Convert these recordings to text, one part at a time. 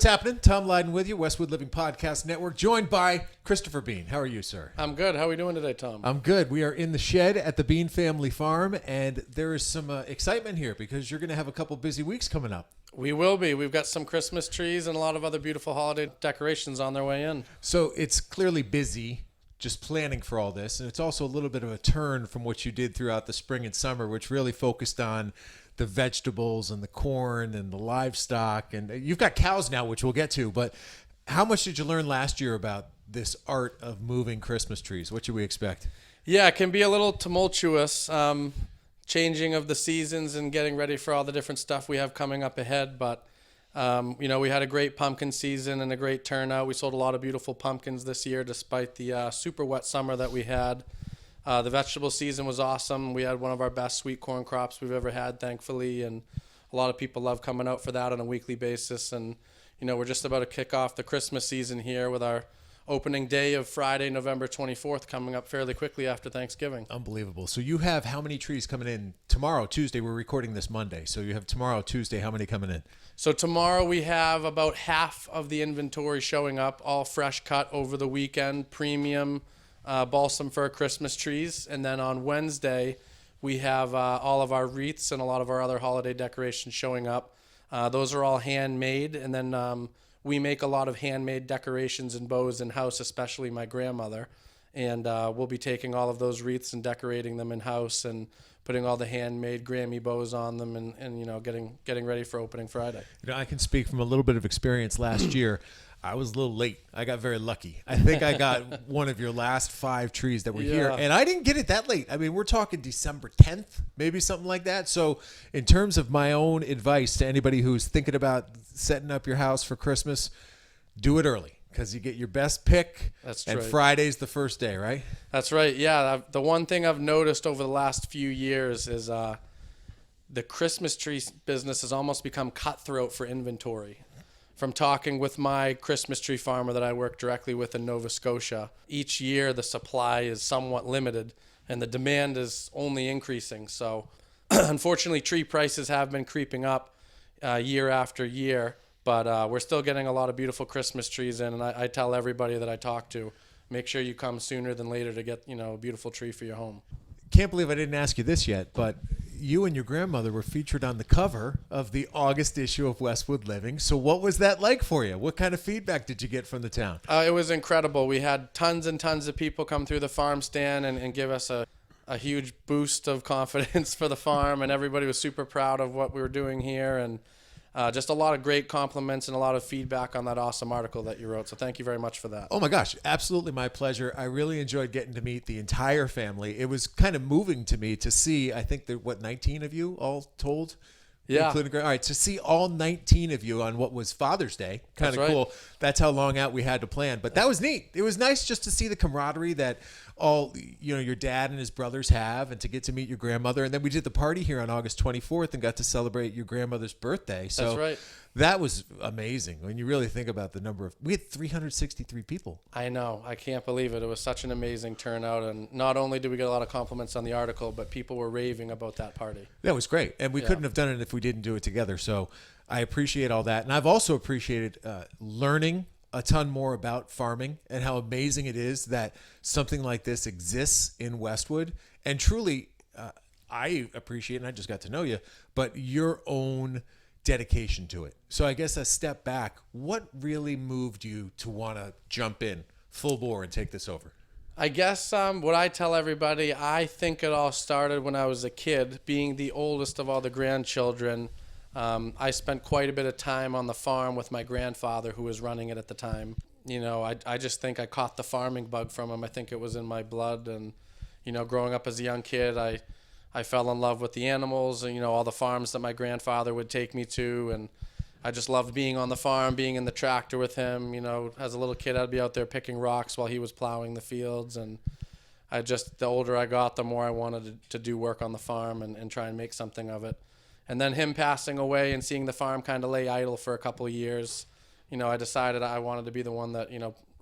What's happening? Tom Leyden with you, Westwood Living Podcast Network, joined by Christopher Bean. How are you, sir? I'm good. How are we doing today, Tom? I'm good. We are in the shed at the Bean family farm, and there is some excitement here because you're going to have a couple busy weeks coming up. We will be. We've got some Christmas trees and a lot of other beautiful holiday decorations on their way in. So it's clearly busy just planning for all this, and it's also a little bit of a turn from what you did throughout the spring and summer, which really focused on the vegetables and the corn and the livestock. And you've got cows now, which we'll get to, but how much did you learn last year about this art of moving Christmas trees? What should we expect? Yeah, it can be a little tumultuous, changing of the seasons and getting ready for all the different stuff we have coming up ahead. But, we had a great pumpkin season and a great turnout. We sold a lot of beautiful pumpkins this year, despite the super wet summer that we had. The vegetable season was awesome. We had one of our best sweet corn crops we've ever had, thankfully, and a lot of people love coming out for that on a weekly basis. And, we're just about to kick off the Christmas season here with our opening day of Friday, November 24th, coming up fairly quickly after Thanksgiving. Unbelievable. So you have how many trees coming in tomorrow, Tuesday? We're recording this Monday. So you have tomorrow, Tuesday, how many coming in? So tomorrow we have about half of the inventory showing up, all fresh cut over the weekend, premium balsam fir Christmas trees. And then on Wednesday, we have all of our wreaths and a lot of our other holiday decorations showing up. Those are all handmade. And then we make a lot of handmade decorations and bows in-house, especially my grandmother. And we'll be taking all of those wreaths and decorating them in-house and putting all the handmade Grammy bows on them and getting ready for opening Friday. I can speak from a little bit of experience last year. I was a little late. I got very lucky. I think I got one of your last 5 trees that were here, and I didn't get it that late. I mean, we're talking December 10th, maybe something like that. So in terms of my own advice to anybody who's thinking about setting up your house for Christmas, do it early because you get your best pick. That's and right. Friday's the first day, right? That's right. Yeah, the one thing I've noticed over the last few years is the Christmas tree business has almost become cutthroat for inventory. From talking with my Christmas tree farmer that I work directly with in Nova Scotia, each year the supply is somewhat limited and the demand is only increasing. So unfortunately, tree prices have been creeping up year after year, but we're still getting a lot of beautiful Christmas trees in. And I tell everybody that I talk to, make sure you come sooner than later to get, a beautiful tree for your home. Can't believe I didn't ask you this yet, but you and your grandmother were featured on the cover of the August issue of Westwood Living. So what was that like for you? What kind of feedback did you get from the town? It was incredible. We had tons and tons of people come through the farm stand and give us a huge boost of confidence for the farm, and everybody was super proud of what we were doing here, and just a lot of great compliments and a lot of feedback on that awesome article that you wrote. So thank you very much for that. Oh my gosh, absolutely my pleasure. I really enjoyed getting to meet the entire family. It was kind of moving to me to see, I think there 19 of you all told? Yeah. Including, all right, to see all 19 of you on what was Father's Day, kind of That's cool. right. That's how long out we had to plan. But that was neat. It was nice just to see the camaraderie that all, your dad and his brothers have, and to get to meet your grandmother. And then we did the party here on August 24th and got to celebrate your grandmother's birthday. So That's right. That was amazing when you really think about the number of, we had 363 people. I know. I can't believe it. It was such an amazing turnout. And not only did we get a lot of compliments on the article, but people were raving about that party. That was great. And we couldn't have done it if we didn't do it together. So I appreciate all that. And I've also appreciated learning a ton more about farming and how amazing it is that something like this exists in Westwood. And truly, I appreciate, and I just got to know you, but your own dedication to it. So I guess a step back, what really moved you to want to jump in full bore and take this over? I guess what I tell everybody, I think it all started when I was a kid. Being the oldest of all the grandchildren, I spent quite a bit of time on the farm with my grandfather who was running it at the time. I just think I caught the farming bug from him. I think it was in my blood. And, growing up as a young kid, I fell in love with the animals and, all the farms that my grandfather would take me to. And I just loved being on the farm, being in the tractor with him. As a little kid, I'd be out there picking rocks while he was plowing the fields. And the older I got, the more I wanted to do work on the farm and try and make something of it. And then him passing away and seeing the farm kind of lay idle for a couple of years, I decided I wanted to be the one that,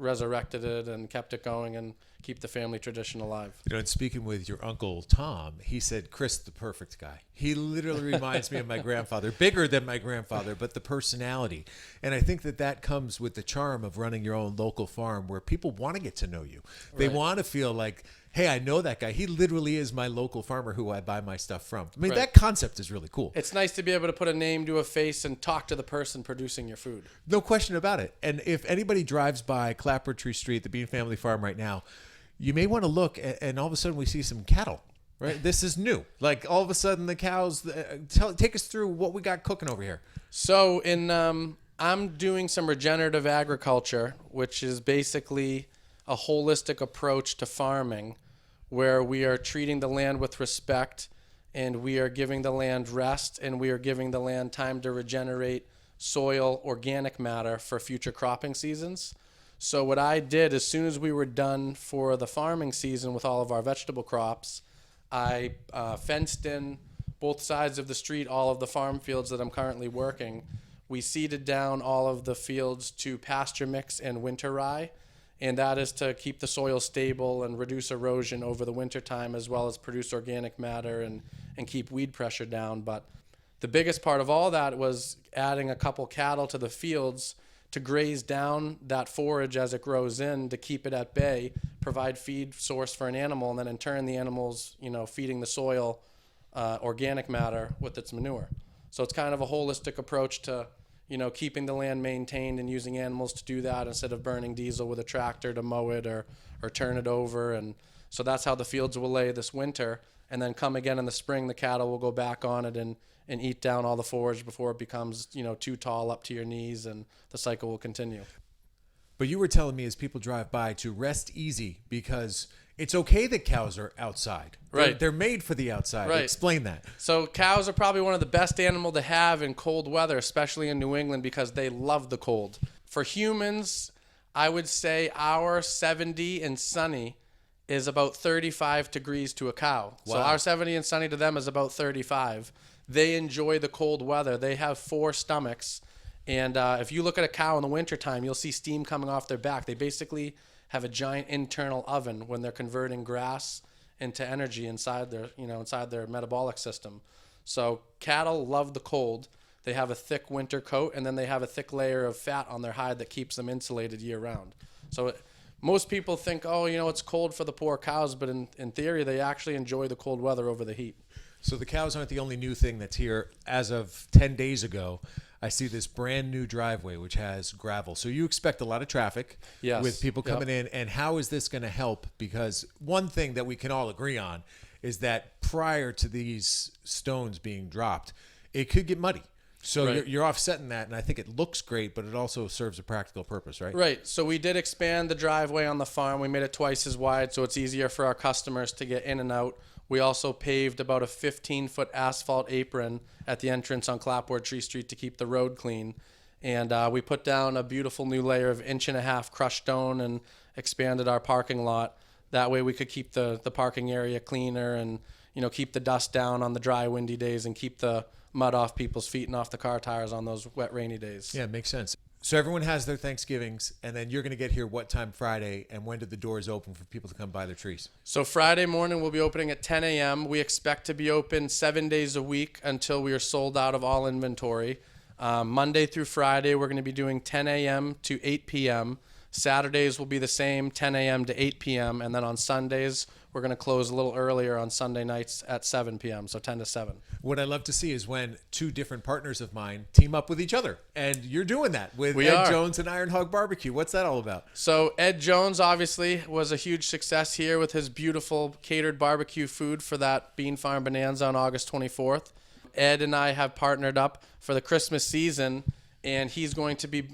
resurrected it and kept it going and keep the family tradition alive. You know, and speaking with your uncle Tom, he said Chris, the perfect guy. He literally reminds me of my grandfather, bigger than my grandfather, but the personality. And I think that that comes with the charm of running your own local farm, where people want to get to know you. They want to feel like, hey, I know that guy. He literally is my local farmer who I buy my stuff from. I mean, that concept is really cool. It's nice to be able to put a name to a face and talk to the person producing your food. No question about it. And if anybody drives by Clapboardtree Street, the Bean family farm right now, you may want to look, and all of a sudden we see some cattle. Right, this is new. Like all of a sudden the cows. Take us through what we got cooking over here. So I'm doing some regenerative agriculture, which is basically a holistic approach to farming, where we are treating the land with respect, and we are giving the land rest, and we are giving the land time to regenerate soil, organic matter for future cropping seasons. So what I did, as soon as we were done for the farming season with all of our vegetable crops, I fenced in both sides of the street, all of the farm fields that I'm currently working. We seeded down all of the fields to pasture mix and winter rye, and that is to keep the soil stable and reduce erosion over the winter time, as well as produce organic matter and keep weed pressure down. But the biggest part of all that was adding a couple cattle to the fields to graze down that forage as it grows in, to keep it at bay, provide feed source for an animal, and then in turn the animals, feeding the soil organic matter with its manure. So it's kind of a holistic approach to, keeping the land maintained and using animals to do that instead of burning diesel with a tractor to mow it or turn it over. And so that's how the fields will lay this winter. And then come again in the spring, the cattle will go back on it and eat down all the forage before it becomes, too tall up to your knees, and the cycle will continue. But you were telling me as people drive by to rest easy, because it's okay that cows are outside. Right. They're made for the outside. Right. Explain that. So cows are probably one of the best animal to have in cold weather, especially in New England, because they love the cold. For humans, I would say our 70 and sunny is about 35 degrees to a cow. Wow. So our 70 and sunny to them is about 35. They enjoy the cold weather. They have 4 stomachs. And if you look at a cow in the wintertime, you'll see steam coming off their back. They basically have a giant internal oven when they're converting grass into energy inside their metabolic system. So cattle love the cold. They have a thick winter coat, and then they have a thick layer of fat on their hide that keeps them insulated year round. So most people think, it's cold for the poor cows, but in theory, they actually enjoy the cold weather over the heat. So the cows aren't the only new thing that's here. As of 10 days ago, I see this brand new driveway which has gravel. So you expect a lot of traffic with people coming in. And how is this going to help? Because one thing that we can all agree on is that prior to these stones being dropped, it could get muddy. So you're offsetting that, and I think it looks great, but it also serves a practical purpose, right? Right. So we did expand the driveway on the farm. We made it twice as wide, so it's easier for our customers to get in and out. We also paved about a 15-foot asphalt apron at the entrance on Clapboardtree Street to keep the road clean. And we put down a beautiful new layer of 1.5-inch crushed stone and expanded our parking lot. That way we could keep the parking area cleaner and, keep the dust down on the dry, windy days and keep the mud off people's feet and off the car tires on those wet, rainy days. Yeah, it makes sense. So everyone has their Thanksgivings, and then you're going to get here what time Friday, and when do the doors open for people to come buy their trees? So Friday morning we'll be opening at 10 a.m. We expect to be open 7 days a week until we are sold out of all inventory. Monday through Friday we're going to be doing 10 a.m. to 8 p.m. Saturdays will be the same, 10 a.m. to 8 p.m. And then on Sundays, we're going to close a little earlier on Sunday nights at 7 p.m., so 10 to 7. What I love to see is when 2 different partners of mine team up with each other. And you're doing that with Ed Jones and Iron Hog BBQ. What's that all about? So Ed Jones obviously was a huge success here with his beautiful catered barbecue food for that Bean Farm Bonanza on August 24th. Ed and I have partnered up for the Christmas season, and he's going to be,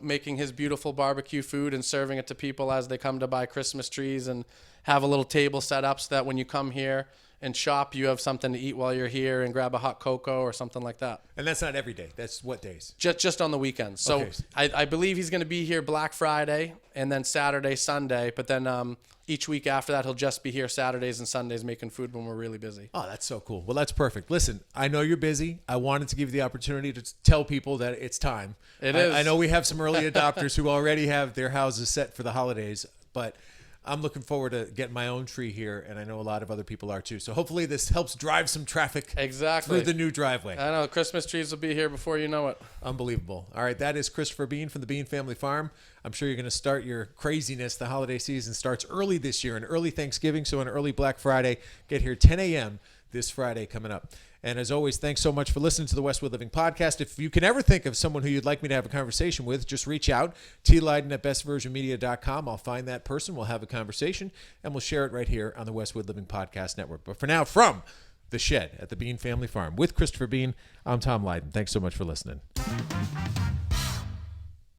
making his beautiful barbecue food and serving it to people as they come to buy Christmas trees, and have a little table set up so that when you come here and shop, you have something to eat while you're here and grab a hot cocoa or something like that. And that's not every day. That's what days? Just on the weekends. So Okay. I believe he's going to be here Black Friday and then Saturday, Sunday. But then each week after that, he'll just be here Saturdays and Sundays making food when we're really busy. Oh, that's so cool. Well, that's perfect. Listen, I know you're busy. I wanted to give you the opportunity to tell people that it's time. It is. I know we have some early adopters who already have their houses set for the holidays, but I'm looking forward to getting my own tree here, and I know a lot of other people are too. So hopefully this helps drive some traffic Exactly. through the new driveway. I know. Christmas trees will be here before you know it. Unbelievable. All right, that is Christopher Bean from the Bean Family Farm. I'm sure you're going to start your craziness. The holiday season starts early this year, an early Thanksgiving, so an early Black Friday. Get here 10 a.m. this Friday coming up. And as always, thanks so much for listening to the Westwood Living podcast. If you can ever think of someone who you'd like me to have a conversation with, just reach out, Leyden@bestversionmedia.com. I'll find that person. We'll have a conversation, and we'll share it right here on the Westwood Living Podcast Network. But for now, from the shed at the Bean Family Farm with Christopher Bean, I'm Tom Leyden. Thanks so much for listening.